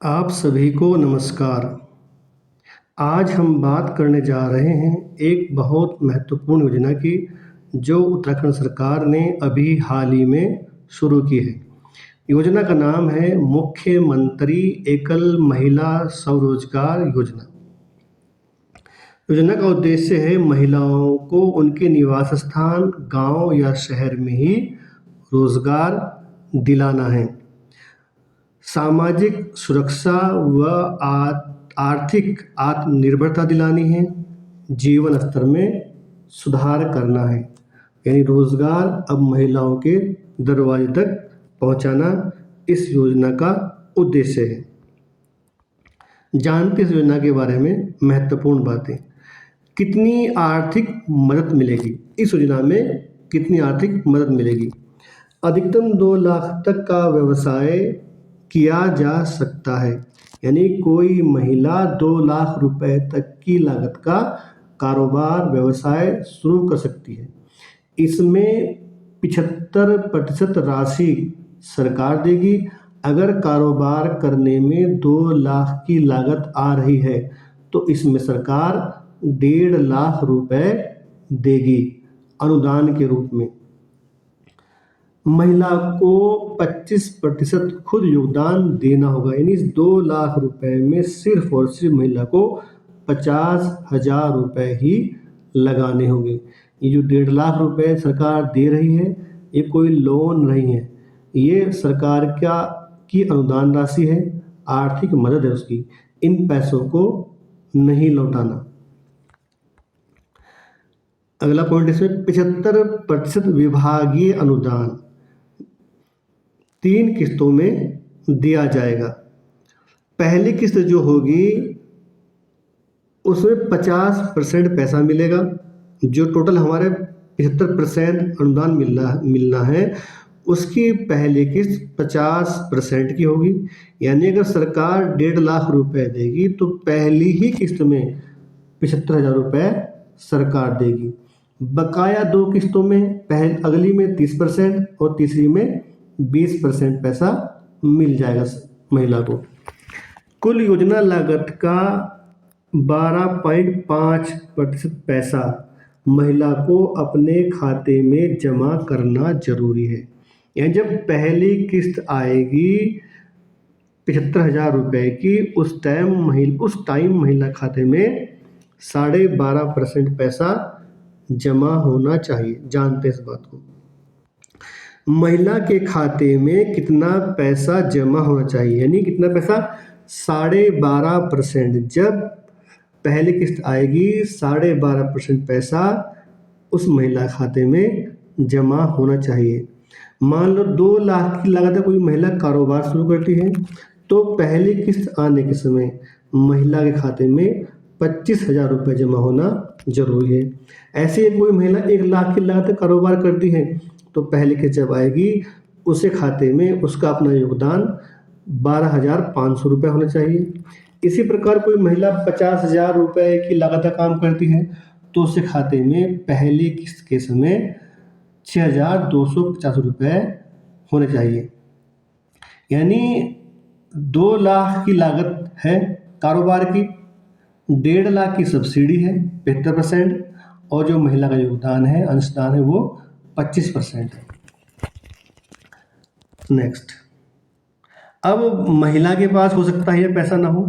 आप सभी को नमस्कार। आज हम बात करने जा रहे हैं एक बहुत महत्वपूर्ण योजना की, जो उत्तराखंड सरकार ने अभी हाल ही में शुरू की है। योजना का नाम है मुख्यमंत्री एकल महिला स्वरोजगार योजना। योजना का उद्देश्य है महिलाओं को उनके निवास स्थान, गांव या शहर में ही रोजगार दिलाना है। सामाजिक सुरक्षा व आर्थिक आत्मनिर्भरता दिलानी है, जीवन स्तर में सुधार करना है। यानी रोजगार अब महिलाओं के दरवाजे तक पहुंचाना इस योजना का उद्देश्य है। जानते इस योजना के बारे में महत्वपूर्ण बातें। कितनी आर्थिक मदद मिलेगी इस योजना में? कितनी आर्थिक मदद मिलेगी? अधिकतम 2 लाख तक का व्यवसाय किया जा सकता है। यानी कोई महिला 2 लाख रुपए तक की लागत का कारोबार व्यवसाय शुरू कर सकती है। इसमें 75% राशि सरकार देगी। अगर कारोबार करने में 2 लाख की लागत आ रही है तो इसमें सरकार 1.5 लाख रुपए देगी अनुदान के रूप में। महिला को 25% खुद योगदान देना होगा। यानी इस 2 लाख रुपए में सिर्फ और सिर्फ महिला को 50,000 रुपए ही लगाने होंगे। ये जो 1.5 लाख रुपए सरकार दे रही है, ये कोई लोन नहीं है, ये सरकार की अनुदान राशि है, आर्थिक मदद है उसकी। इन पैसों को नहीं लौटाना। अगला पॉइंट इसमें 75% विभागीय अनुदान 3 किस्तों में दिया जाएगा। पहली किस्त जो होगी उसमें 50% पैसा मिलेगा। जो टोटल हमारे 75% अनुदान मिलना है, उसकी पहली किस्त 50% की होगी। यानी अगर सरकार 1.5 लाख रुपए देगी तो पहली ही किस्त में 75,000 रुपए सरकार देगी। बकाया 2 किस्तों में, अगली में 30% और तीसरी में 20% पैसा मिल जाएगा महिला को। कुल योजना लागत का 12.5% पैसा महिला को अपने खाते में जमा करना जरूरी है। यानी जब पहली किस्त आएगी 75,000 रुपए की, उस टाइम महिला खाते में 12.5% पैसा जमा होना चाहिए। जानते हैं इस बात को। महिला के खाते में कितना पैसा जमा होना चाहिए? यानी कितना पैसा? 12.5%। जब पहली किस्त आएगी 12.5% पैसा उस महिला खाते में जमा होना चाहिए। मान लो 2 लाख की लागत है, कोई महिला कारोबार शुरू करती है, तो पहली किस्त आने के समय महिला के खाते में 25,000 रुपये जमा होना जरूरी है। ऐसे ही कोई महिला 1 लाख की लागत कारोबार करती है, तो पहली किस्त जब आएगी उसे खाते में उसका अपना योगदान 12,500 रुपये होना चाहिए। इसी प्रकार कोई महिला 50,000 रुपये की लागत का काम करती है, तो उसके खाते में पहली किस्त के समय 6,250 रुपये होने चाहिए। यानी 2 लाख की लागत है कारोबार की, 1.5 लाख की सब्सिडी है 75%, और जो महिला का योगदान है, अंशदान है, वो 25% है। नेक्स्ट, अब महिला के पास हो सकता है पैसा ना हो,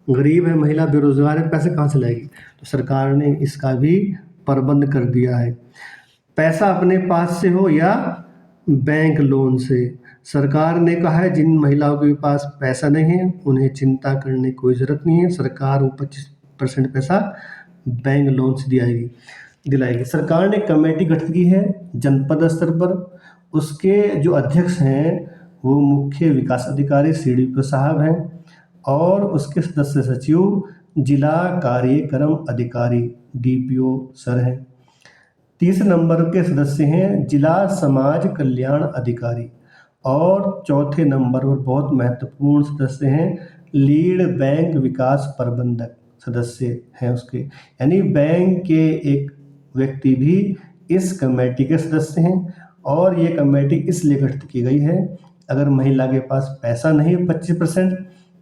गरीब है महिला, बेरोजगार है, पैसे कहाँ से लाएगी? तो सरकार ने इसका भी प्रबंध कर दिया है। पैसा अपने पास से हो या बैंक लोन से। सरकार ने कहा है जिन महिलाओं के पास पैसा नहीं है उन्हें चिंता करने की कोई ज़रूरत नहीं है। सरकार वो 25% पैसा बैंक लोन से दिलाएगी। सरकार ने कमेटी गठित की है जनपद स्तर पर। उसके जो अध्यक्ष हैं वो मुख्य विकास अधिकारी CDPO साहब हैं, और उसके सदस्य सचिव जिला कार्यक्रम अधिकारी DPO सर हैं। तीसरे नंबर के सदस्य हैं जिला समाज कल्याण अधिकारी, और चौथे नंबर पर बहुत महत्वपूर्ण सदस्य हैं लीड बैंक विकास प्रबंधक सदस्य हैं उसके। यानी बैंक के एक व्यक्ति भी इस कमेटी के सदस्य हैं, और ये कमेटी इसलिए गठित की गई है, अगर महिला के पास पैसा नहीं है 25%,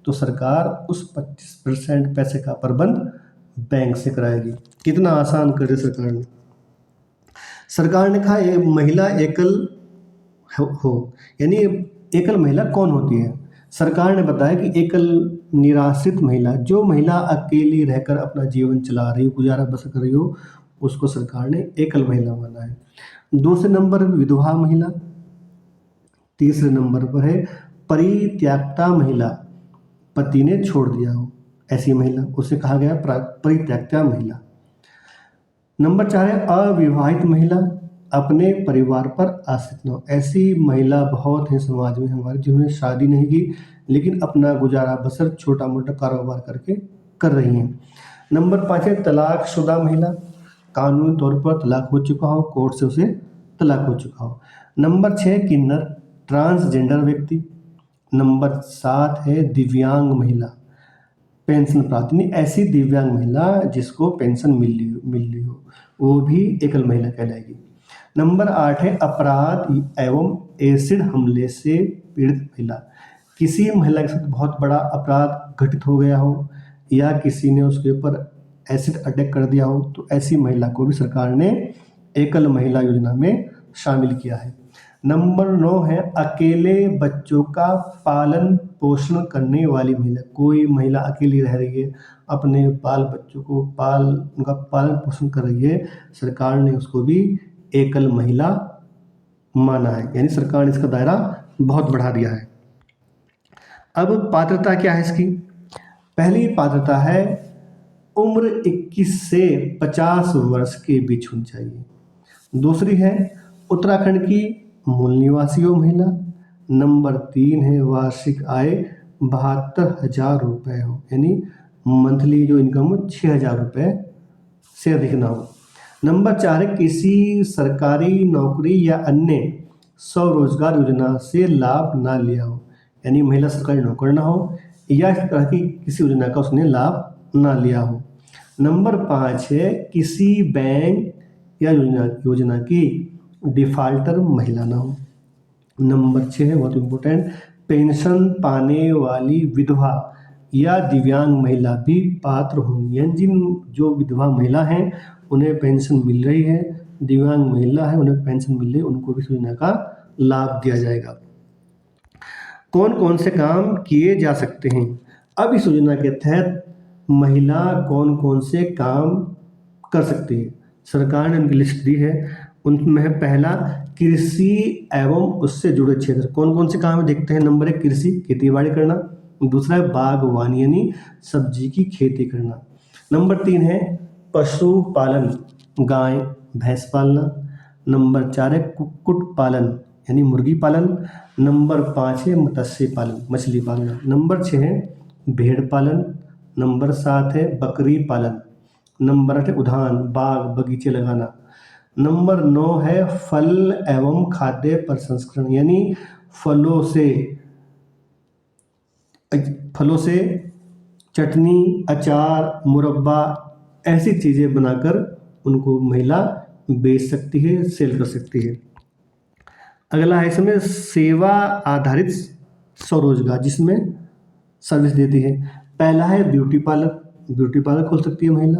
तो सरकार उस 25% पैसे का प्रबंध बैंक से कराएगी। कितना आसान कर दिया सरकार ने। सरकार ने कहा महिला एकल हो, यानी एकल महिला कौन होती है। सरकार ने बताया कि एकल निराश्रित महिला, जो महिला अकेली रहकर अपना जीवन चला रही हो, गुजारा बसर कर रही हो, उसको सरकार ने एकल महिला माना है। दूसरे नंबर पर विधवा महिला, तीसरे नंबर पर है परित्यक्ता महिला, पति ने छोड़ दिया हो ऐसी महिला, उसे कहा गया परित्यक्ता महिला। नंबर 4 है अविवाहित महिला, अपने परिवार पर आश्रित न हो। ऐसी महिला बहुत है समाज में हमारे, जिन्होंने शादी नहीं की लेकिन अपना गुजारा बसर छोटा मोटा कारोबार करके कर रही हैं। नंबर 5 है तलाकशुदा महिला, कानूनी तौर पर तलाक हो चुका हो, कोर्ट से उसे तलाक हो चुका हो। नंबर 6 किन्नर, ट्रांसजेंडर व्यक्ति। नंबर 7 है दिव्यांग महिला, पेंशन प्राप्ति, नहीं ऐसी दिव्यांग महिला जिसको पेंशन मिल रही हो, वो भी एकल महिला कहलाएगी। नंबर 8 है अपराध एवं एसिड हमले से पीड़ित महिला, किसी महिला के साथ बहुत बड़ा अपराध घटित हो गया हो या किसी ने उसके ऊपर एसिड अटैक कर दिया हो, तो ऐसी महिला को भी सरकार ने एकल महिला योजना में शामिल किया है। नंबर 9 है अकेले बच्चों का पालन पोषण करने वाली महिला, कोई महिला अकेली रह रही है, अपने बाल बच्चों को उनका पालन पोषण कर रही है, सरकार ने उसको भी एकल महिला माना है, यानी सरकार ने इसका दायरा बहुत बढ़ा दिया है। अब पात्रता क्या है इसकी। पहली पात्रता है उम्र 21 से 50 वर्ष के बीच होनी चाहिए। दूसरी है उत्तराखंड की मूल निवासी हो महिला। नंबर 3 है वार्षिक आय 72,000 रुपये हो, यानी मंथली जो इनकम हो 6,000 रुपये से अधिक ना हो। नंबर 4 है किसी सरकारी नौकरी या अन्य स्वरोजगार योजना से लाभ ना लिया हो, यानी महिला सरकारी नौकर ना हो या इस तरह की किसी योजना का उसने लाभ ना लिया हो। नंबर 5 है किसी बैंक या योजना की डिफाल्टर महिला ना हो। नंबर 6 है बहुत इम्पोर्टेंट, पेंशन पाने वाली विधवा या दिव्यांग महिला भी पात्र होंगी, यानी जो विधवा महिला हैं उन्हें पेंशन मिल रही है, दिव्यांग महिला है उन्हें पेंशन मिल रही है, उनको भी योजना का लाभ दिया जाएगा। कौन कौन से काम किए जा सकते हैं। अब इस योजना के तहत महिला कौन कौन से काम कर सकती है, सरकार ने उनकी लिस्ट दी है। उनमें है पहला कृषि एवं उससे जुड़े क्षेत्र, कौन कौन से काम है देखते हैं। नंबर 1 कृषि, खेती बाड़ी करना। दूसरा है बागवानी, यानी सब्जी की खेती करना। नंबर 3 है पशुपालन, गाय भैंस पालना। नंबर 4 है कुक्कुट पालन, यानी मुर्गी पालन। नंबर 5 है मत्स्य पालन, मछली पालना। नंबर 6 है भेड़ पालन। नंबर 7 है बकरी पालन। नंबर 8 है उद्यान, बाग बगीचे लगाना। नंबर 9 है फल एवं खाद्य प्रसंस्करण, यानी फलों से चटनी, अचार, मुरब्बा ऐसी चीज़ें बनाकर उनको महिला बेच सकती है, सेल कर सकती है। अगला है इसमें सेवा आधारित स्वरोजगार, जिसमें सर्विस देती है। पहला है ब्यूटी पार्लर खोल सकती है महिला।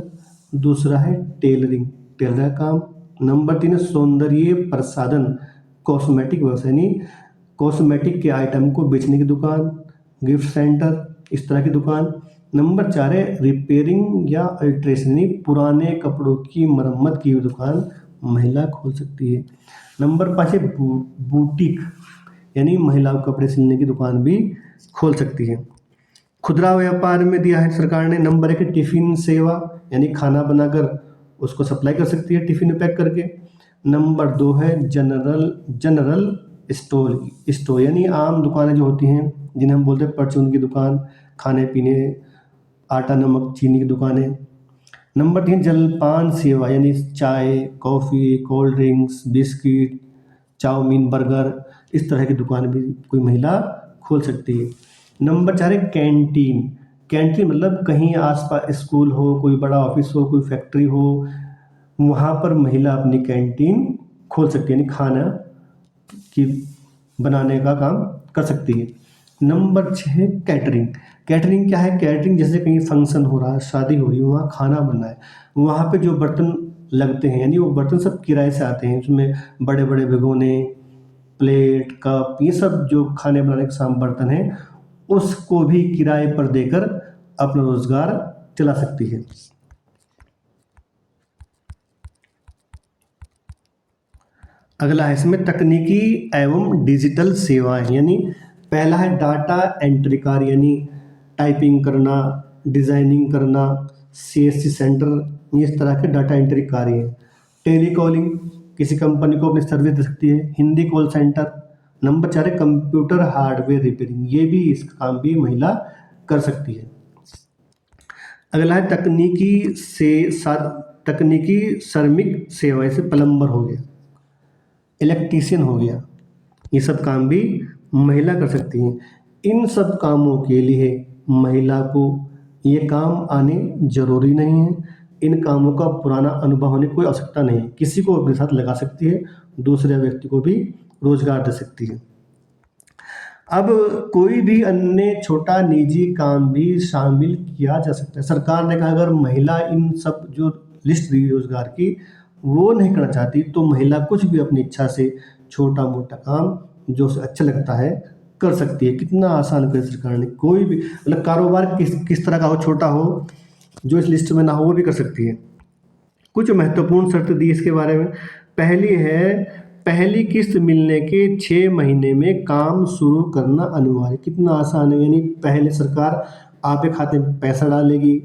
दूसरा है टेलरिंग, टेलर का काम। नंबर 3 है सौंदर्य प्रसाधन, कॉस्मेटिक व्यवसाय, यानी कॉस्मेटिक के आइटम को बेचने की दुकान, गिफ्ट सेंटर, इस तरह की दुकान। नंबर 4 है रिपेयरिंग या अल्ट्रेशन, यानी पुराने कपड़ों की मरम्मत की दुकान महिला खोल सकती है। नंबर 5 है बुटीक, यानी महिलाओं कपड़े सिलने की दुकान भी खोल सकती है। खुदरा व्यापार में दिया है सरकार ने। नंबर 1 है टिफ़िन सेवा, यानी खाना बनाकर उसको सप्लाई कर सकती है टिफ़िन में पैक करके। नंबर 2 है जनरल स्टोर, यानी आम दुकानें जो होती हैं जिन्हें हम बोलते हैं परचून की दुकान, खाने पीने आटा नमक चीनी की दुकानें। नंबर 3 जलपान सेवा, यानी चाय coffee cold drinks biscuit chowmein burger, इस तरह की दुकान भी कोई महिला खोल सकती है। नंबर 4 है कैंटीन मतलब कहीं आसपास स्कूल हो, कोई बड़ा ऑफिस हो, कोई फैक्ट्री हो, वहाँ पर महिला अपनी कैंटीन खोल सकती है, यानी खाना की बनाने का काम कर सकती है। नंबर 6 है कैटरिंग। कैटरिंग क्या है? कैटरिंग जैसे कहीं फंक्शन हो रहा है, शादी हो रही है, वहाँ खाना बनना है, वहाँ पे जो बर्तन लगते हैं, यानी वो बर्तन सब किराए से आते हैं, उसमें बड़े बड़े भिगोने, प्लेट, कप, ये सब जो खाने बनाने के सामान बर्तन हैं, उसको भी किराए पर देकर अपना रोजगार चला सकती है। अगला है इसमें तकनीकी एवं डिजिटल सेवाएं, यानी पहला है डाटा एंट्री कार्य, यानी टाइपिंग करना, डिजाइनिंग करना, सीएससी सेंटर, इस तरह के डाटा एंट्री कार्य हैं। टेलीकॉलिंग, किसी कंपनी को अपनी सर्विस दे सकती है। Hindi call centre. नंबर 4 है कंप्यूटर हार्डवेयर रिपेयरिंग, ये भी इस काम भी महिला कर सकती है। अगला है तकनीकी श्रमिक सेवा, जैसे प्लम्बर हो गया, इलेक्ट्रीशियन हो गया, ये सब काम भी महिला कर सकती हैं। इन सब कामों के लिए महिला को ये काम आने जरूरी नहीं है, इन कामों का पुराना अनुभव होने की कोई आवश्यकता नहीं है, किसी को अपने साथ लगा सकती है, दूसरे व्यक्ति को भी रोजगार दे सकती है। अब कोई भी अन्य छोटा निजी काम भी शामिल किया जा सकता है। सरकार ने कहा अगर महिला इन सब जो लिस्ट दी रोजगार की वो नहीं करना चाहती तो महिला कुछ भी अपनी इच्छा से छोटा मोटा काम जो उसे अच्छा लगता है कर सकती है। कितना आसान कर सरकार ने, कोई भी मतलब कारोबार किस तरह का हो, छोटा हो, जो इस लिस्ट में ना हो वो भी कर सकती है। कुछ महत्वपूर्ण शर्त दी इसके बारे में। पहली है पहली किस्त मिलने के 6 महीने में काम शुरू करना अनिवार्य। कितना आसान है, यानी पहले सरकार आपके खाते में पैसा डालेगी,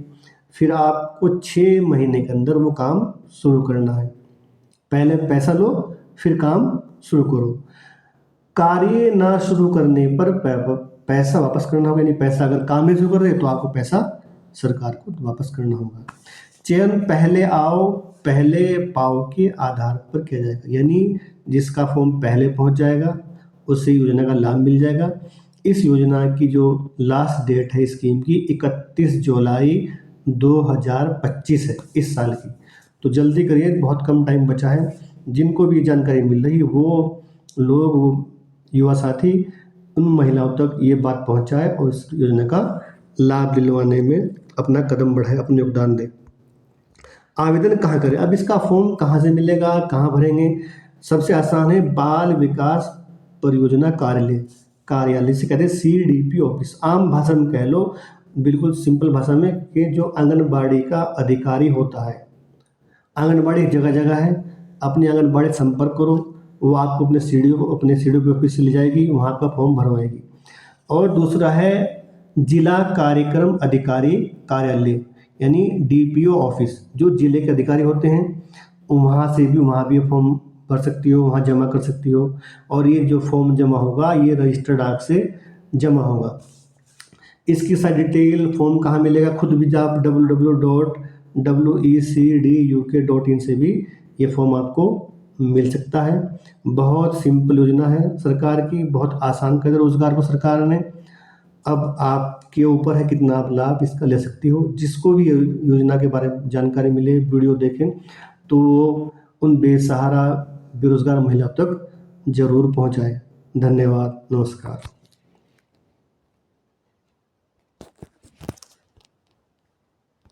फिर आपको 6 महीने के अंदर वो काम शुरू करना है। पहले पैसा लो, फिर काम शुरू करो। कार्य ना शुरू करने पर पैसा वापस करना होगा, यानी पैसा अगर काम नहीं शुरू कर रहे तो आपको पैसा सरकार को वापस करना होगा। चयन पहले आओ पहले पाओ के आधार पर किया जाएगा, यानी जिसका फॉर्म पहले पहुंच जाएगा उसे योजना का लाभ मिल जाएगा। इस योजना की जो लास्ट डेट है स्कीम की 31 जुलाई 2025 है, इस साल की, तो जल्दी करिए, बहुत कम टाइम बचा है। जिनको भी जानकारी मिल रही है वो लोग, वो युवा साथी उन महिलाओं तक ये बात पहुंचाए और इस योजना का लाभ दिलवाने में अपना कदम बढ़ाए, अपना योगदान दे। आवेदन कहाँ करें? अब इसका फॉर्म कहाँ से मिलेगा, कहाँ भरेंगे? सबसे आसान है बाल विकास परियोजना कार्यालय से कहते हैं CDP ऑफिस। आम भाषा में कह लो, बिल्कुल सिंपल भाषा में, कि जो आंगनबाड़ी का अधिकारी होता है, आंगनबाड़ी जगह जगह है, अपनी आंगनबाड़ी से संपर्क करो, वो आपको अपने CDO ऑफिस से ले जाएगी, वहाँ का फॉर्म भरवाएगी। और दूसरा है जिला कार्यक्रम अधिकारी कार्यालय, यानी DPO ऑफिस, जो जिले के अधिकारी होते हैं वहाँ भी फॉर्म भर सकती हो, वहाँ जमा कर सकती हो। और ये जो फॉर्म जमा होगा ये रजिस्टर्ड डाक से जमा होगा। इसकी सारी डिटेल, फॉर्म कहाँ मिलेगा, खुद भी आप www.wecduk.in से भी ये फॉर्म आपको मिल सकता है। बहुत सिंपल योजना है सरकार की, बहुत आसान कर दिया रोजगार को सरकार ने। अब आपके ऊपर है कितना आप लाभ इसका ले सकती हो। जिसको भी योजना के बारे में जानकारी मिले, वीडियो देखें, तो उन बेसहारा बेरोजगार महिला तक जरूर पहुंचाए। धन्यवाद, नमस्कार।